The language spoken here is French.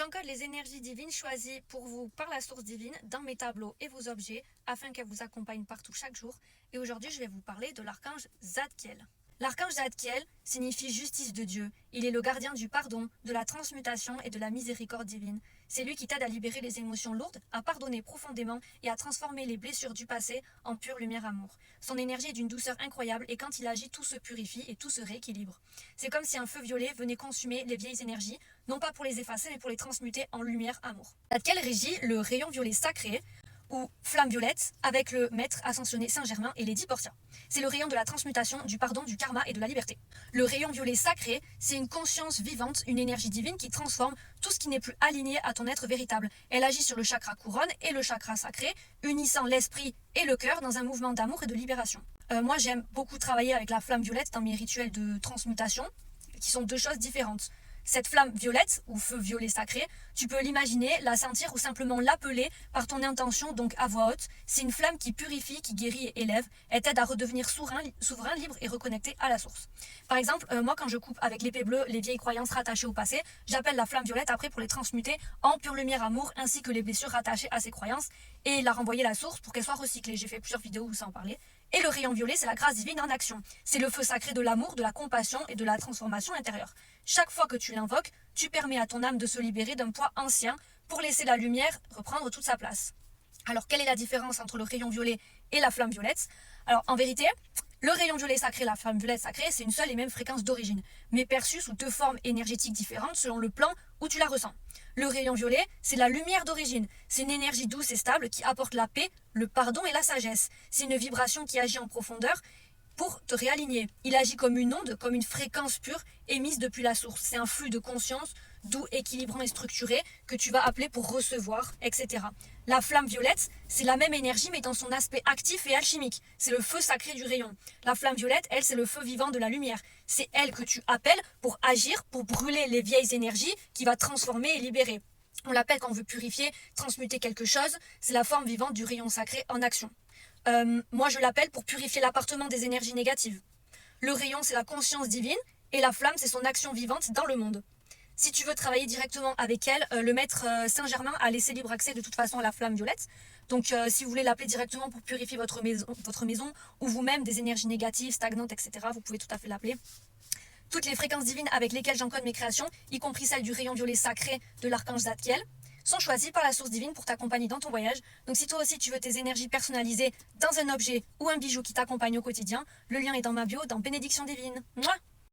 J'encode les énergies divines choisies pour vous par la source divine dans mes tableaux et vos objets afin qu'elles vous accompagnent partout chaque jour. Et aujourd'hui, je vais vous parler de l'archange Zadkiel. L'archange Zadkiel signifie justice de Dieu. Il est le gardien du pardon, de la transmutation et de la miséricorde divine. C'est lui qui t'aide à libérer les émotions lourdes, à pardonner profondément et à transformer les blessures du passé en pure lumière amour. Son énergie est d'une douceur incroyable et quand il agit, tout se purifie et tout se rééquilibre. C'est comme si un feu violet venait consumer les vieilles énergies, non pas pour les effacer mais pour les transmuter en lumière amour. Zadkiel régit le rayon violet sacré, ou flamme violette, avec le maître ascensionné Saint-Germain et les 10 portias. C'est le rayon de la transmutation, du pardon, du karma et de la liberté. Le rayon violet sacré, c'est une conscience vivante, une énergie divine qui transforme tout ce qui n'est plus aligné à ton être véritable. Elle agit sur le chakra couronne et le chakra sacré, unissant l'esprit et le cœur dans un mouvement d'amour et de libération. Moi, j'aime beaucoup travailler avec la flamme violette dans mes rituels de transmutation, qui sont deux choses différentes. Cette flamme violette, ou feu violet sacré, tu peux l'imaginer, la sentir ou simplement l'appeler par ton intention, donc à voix haute. C'est une flamme qui purifie, qui guérit et élève. Elle t'aide à redevenir souverain, libre et reconnecté à la source. Par exemple, moi quand je coupe avec l'épée bleue les vieilles croyances rattachées au passé, j'appelle la flamme violette après pour les transmuter en pure lumière amour, ainsi que les blessures rattachées à ces croyances, et la renvoyer à la source pour qu'elle soit recyclée. J'ai fait plusieurs vidéos où ça en parlait. Et le rayon violet, c'est la grâce divine en action. C'est le feu sacré de l'amour, de la compassion et de la transformation intérieure. Chaque fois que tu l'invoques, tu permets à ton âme de se libérer d'un poids ancien pour laisser la lumière reprendre toute sa place. Alors, quelle est la différence entre le rayon violet et la flamme violette? Alors, en vérité, le rayon violet sacré et la flamme violette sacrée, c'est une seule et même fréquence d'origine, mais perçue sous deux formes énergétiques différentes selon le plan où tu la ressens. Le rayon violet, c'est la lumière d'origine. C'est une énergie douce et stable qui apporte la paix, le pardon et la sagesse. C'est une vibration qui agit en profondeur pour te réaligner. Il agit comme une onde, comme une fréquence pure émise depuis la source. C'est un flux de conscience doux, équilibrant et structuré que tu vas appeler pour recevoir, etc. La flamme violette, c'est la même énergie mais dans son aspect actif et alchimique. C'est le feu sacré du rayon. La flamme violette, elle, c'est le feu vivant de la lumière. C'est elle que tu appelles pour agir, pour brûler les vieilles énergies qui va transformer et libérer. On l'appelle quand on veut purifier, transmuter quelque chose. C'est la forme vivante du rayon sacré en action. Moi, je l'appelle pour purifier l'appartement des énergies négatives. Le rayon, c'est la conscience divine et la flamme, c'est son action vivante dans le monde. Si tu veux travailler directement avec elle, le maître Saint-Germain a laissé libre accès de toute façon à la flamme violette. Donc si vous voulez l'appeler directement pour purifier votre maison ou vous-même des énergies négatives, stagnantes, etc., vous pouvez tout à fait l'appeler. Toutes les fréquences divines avec lesquelles j'encode mes créations, y compris celles du rayon violet sacré de l'archange Zadkiel, sont choisies par la source divine pour t'accompagner dans ton voyage. Donc si toi aussi tu veux tes énergies personnalisées dans un objet ou un bijou qui t'accompagne au quotidien, le lien est dans ma bio dans Bénédiction divine. Mouah.